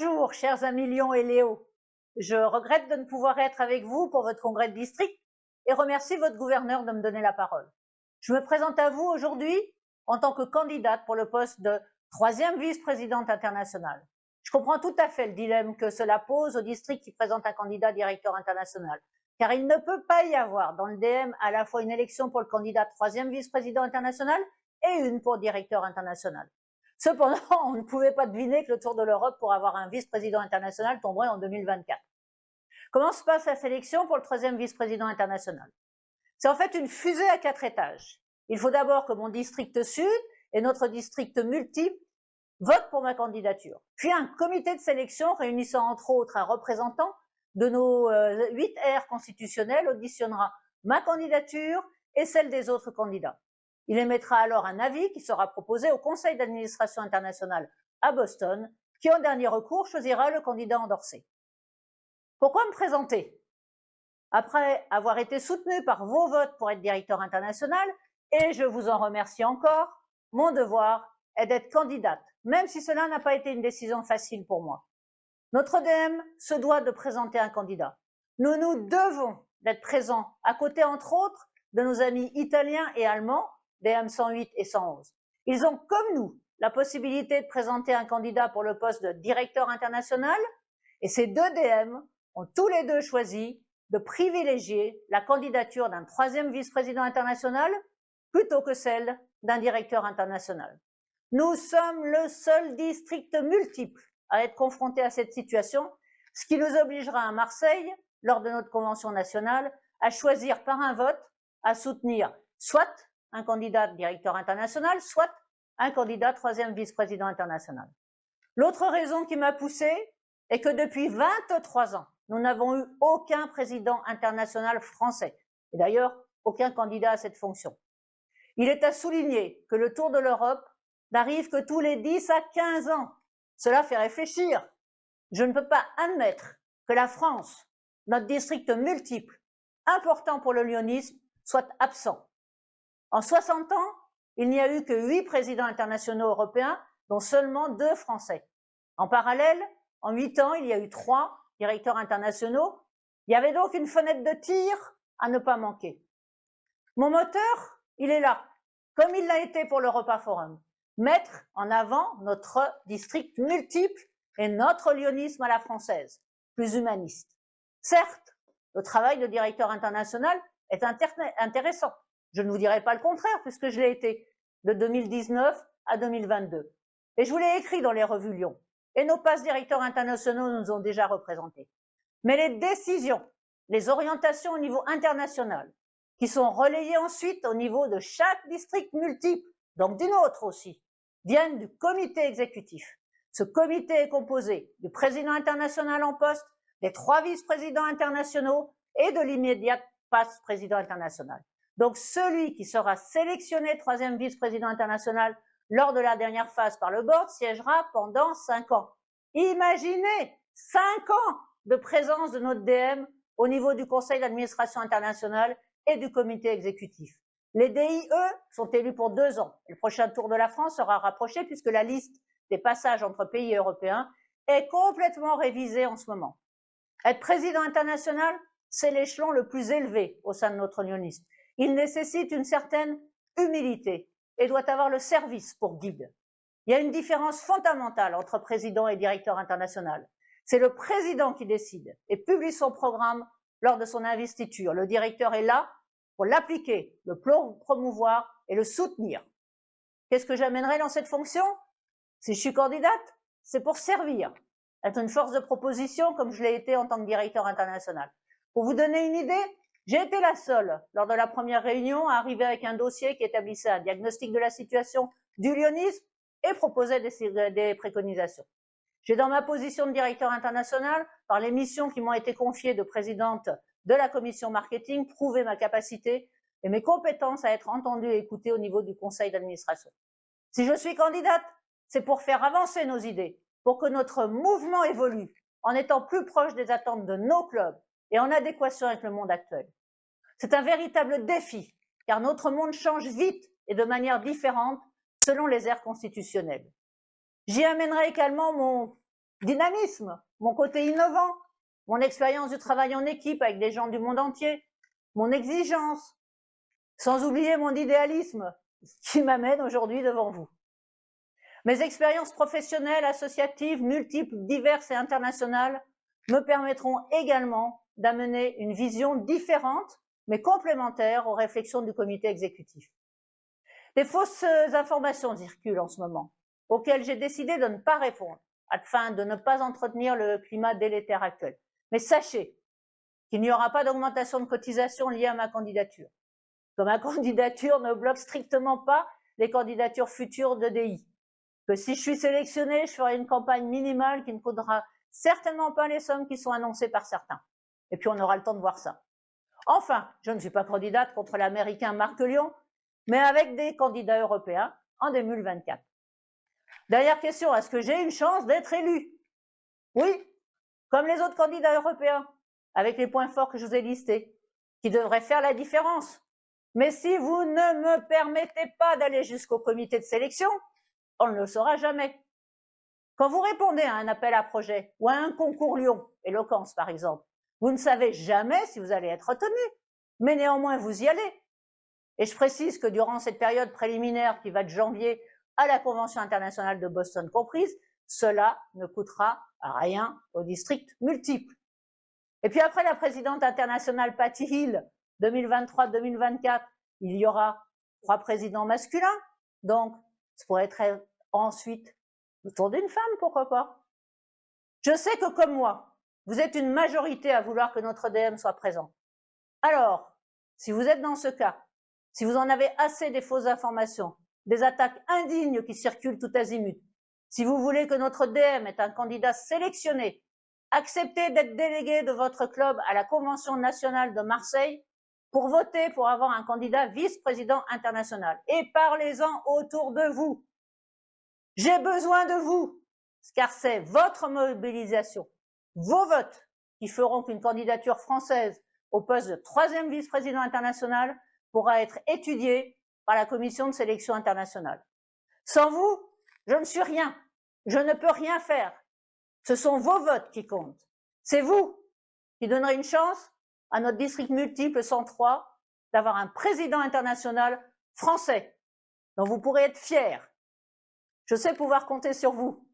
Bonjour, chers amis Lyon et Léo. Je regrette de ne pouvoir être avec vous pour votre congrès de district et remercie votre gouverneur de me donner la parole. Je me présente à vous aujourd'hui en tant que candidate pour le poste de 3e vice-présidente internationale. Je comprends tout à fait le dilemme que cela pose au district qui présente un candidat directeur international, car il ne peut pas y avoir dans le DM à la fois une élection pour le candidat 3e vice-président international et une pour directeur international. Cependant, on ne pouvait pas deviner que le Tour de l'Europe pour avoir un vice-président international tomberait en 2024. Comment se passe la sélection pour le 3e vice-président international? C'est en fait une fusée à 4 étages. Il faut d'abord que mon district sud et notre district multiple votent pour ma candidature. Puis un comité de sélection réunissant entre autres un représentant de nos 8 aires constitutionnelles auditionnera ma candidature et celle des autres candidats. Il émettra alors un avis qui sera proposé au Conseil d'administration internationale à Boston, qui en dernier recours choisira le candidat endorsé. Pourquoi me présenter? Après avoir été soutenu par vos votes pour être directeur international, et je vous en remercie encore, mon devoir est d'être candidate, même si cela n'a pas été une décision facile pour moi. Notre DM se doit de présenter un candidat. Nous nous devons d'être présents à côté, entre autres, de nos amis italiens et allemands, DM 108 et 111. Ils ont, comme nous, la possibilité de présenter un candidat pour le poste de directeur international, et ces deux DM ont tous les deux choisi de privilégier la candidature d'un 3e vice-président international plutôt que celle d'un directeur international. Nous sommes le seul district multiple à être confronté à cette situation, ce qui nous obligera à Marseille, lors de notre convention nationale, à choisir par un vote à soutenir soit un candidat directeur international, soit un candidat 3e vice-président international. L'autre raison qui m'a poussé est que depuis 23 ans, nous n'avons eu aucun président international français, et d'ailleurs aucun candidat à cette fonction. Il est à souligner que le Tour de l'Europe n'arrive que tous les 10 à 15 ans. Cela fait réfléchir. Je ne peux pas admettre que la France, notre district multiple, important pour le lyonisme, soit absent. En 60 ans, il n'y a eu que 8 présidents internationaux européens, dont seulement 2 Français. En parallèle, en 8 ans, il y a eu 3 directeurs internationaux. Il y avait donc une fenêtre de tir à ne pas manquer. Mon moteur, il est là, comme il l'a été pour l'Europa Forum. Mettre en avant notre district multiple et notre lyonisme à la française, plus humaniste. Certes, le travail de directeur international est intéressant. Je ne vous dirai pas le contraire, puisque je l'ai été de 2019 à 2022. Et je vous l'ai écrit dans les revues Lyon. Et nos passes directeurs internationaux nous ont déjà représentés. Mais les décisions, les orientations au niveau international, qui sont relayées ensuite au niveau de chaque district multiple, donc du nôtre aussi, viennent du comité exécutif. Ce comité est composé du président international en poste, des 3 vice-présidents internationaux et de l'immédiat passe-président international. Donc celui qui sera sélectionné 3e vice-président international lors de la dernière phase par le board siégera pendant 5 ans. Imaginez 5 ans de présence de notre DM au niveau du conseil d'administration internationale et du comité exécutif. Les DI, eux, sont élus pour 2 ans. Le prochain Tour de la France sera rapproché puisque la liste des passages entre pays européens est complètement révisée en ce moment. Être président international, c'est l'échelon le plus élevé au sein de notre lyonisme. Il nécessite une certaine humilité et doit avoir le service pour guide. Il y a une différence fondamentale entre président et directeur international. C'est le président qui décide et publie son programme lors de son investiture. Le directeur est là pour l'appliquer, le promouvoir et le soutenir. Qu'est-ce que j'amènerai dans cette fonction? Si je suis candidate, c'est pour servir, être une force de proposition comme je l'ai été en tant que directeur international. Pour vous donner une idée, j'ai été la seule, lors de la première réunion, à arriver avec un dossier qui établissait un diagnostic de la situation du lyonisme et proposait des préconisations. J'ai, dans ma position de directeur international, par les missions qui m'ont été confiées de présidente de la commission marketing, prouvé ma capacité et mes compétences à être entendue et écoutée au niveau du conseil d'administration. Si je suis candidate, c'est pour faire avancer nos idées, pour que notre mouvement évolue en étant plus proche des attentes de nos clubs et en adéquation avec le monde actuel. C'est un véritable défi, car notre monde change vite et de manière différente selon les ères constitutionnelles. J'y amènerai également mon dynamisme, mon côté innovant, mon expérience du travail en équipe avec des gens du monde entier, mon exigence, sans oublier mon idéalisme qui m'amène aujourd'hui devant vous. Mes expériences professionnelles, associatives, multiples, diverses et internationales me permettront également d'amener une vision différente, mais complémentaire aux réflexions du comité exécutif. Des fausses informations circulent en ce moment, auxquelles j'ai décidé de ne pas répondre, afin de ne pas entretenir le climat délétère actuel. Mais sachez qu'il n'y aura pas d'augmentation de cotisation liée à ma candidature, que ma candidature ne bloque strictement pas les candidatures futures d'EDI, que si je suis sélectionnée, je ferai une campagne minimale qui ne coûtera certainement pas les sommes qui sont annoncées par certains. Et puis on aura le temps de voir ça. Enfin, je ne suis pas candidate contre l'américain Marc Lyon, mais avec des candidats européens en 2024. Dernière question, est-ce que j'ai une chance d'être élu? Oui, comme les autres candidats européens, avec les points forts que je vous ai listés, qui devraient faire la différence. Mais si vous ne me permettez pas d'aller jusqu'au comité de sélection, on ne le saura jamais. Quand vous répondez à un appel à projet ou à un concours Lyon, éloquence par exemple, vous ne savez jamais si vous allez être retenu, mais néanmoins vous y allez. Et je précise que durant cette période préliminaire qui va de janvier à la Convention internationale de Boston comprise, cela ne coûtera rien aux districts multiples. Et puis après la présidente internationale Patty Hill, 2023-2024, il y aura 3 présidents masculins, donc ça pourrait être ensuite le tour d'une femme, pourquoi pas. Je sais que comme moi, vous êtes une majorité à vouloir que notre DM soit présent. Alors, si vous êtes dans ce cas, si vous en avez assez des fausses informations, des attaques indignes qui circulent tout azimut, si vous voulez que notre DM ait un candidat sélectionné, acceptez d'être délégué de votre club à la Convention nationale de Marseille pour voter pour avoir un candidat vice-président international. Et parlez-en autour de vous. J'ai besoin de vous, car c'est votre mobilisation, vos votes qui feront qu'une candidature française au poste de 3e vice-président international pourra être étudiée par la commission de sélection internationale. Sans vous, je ne suis rien. Je ne peux rien faire. Ce sont vos votes qui comptent. C'est vous qui donnerez une chance à notre district multiple 103 d'avoir un président international français dont vous pourrez être fiers. Je sais pouvoir compter sur vous.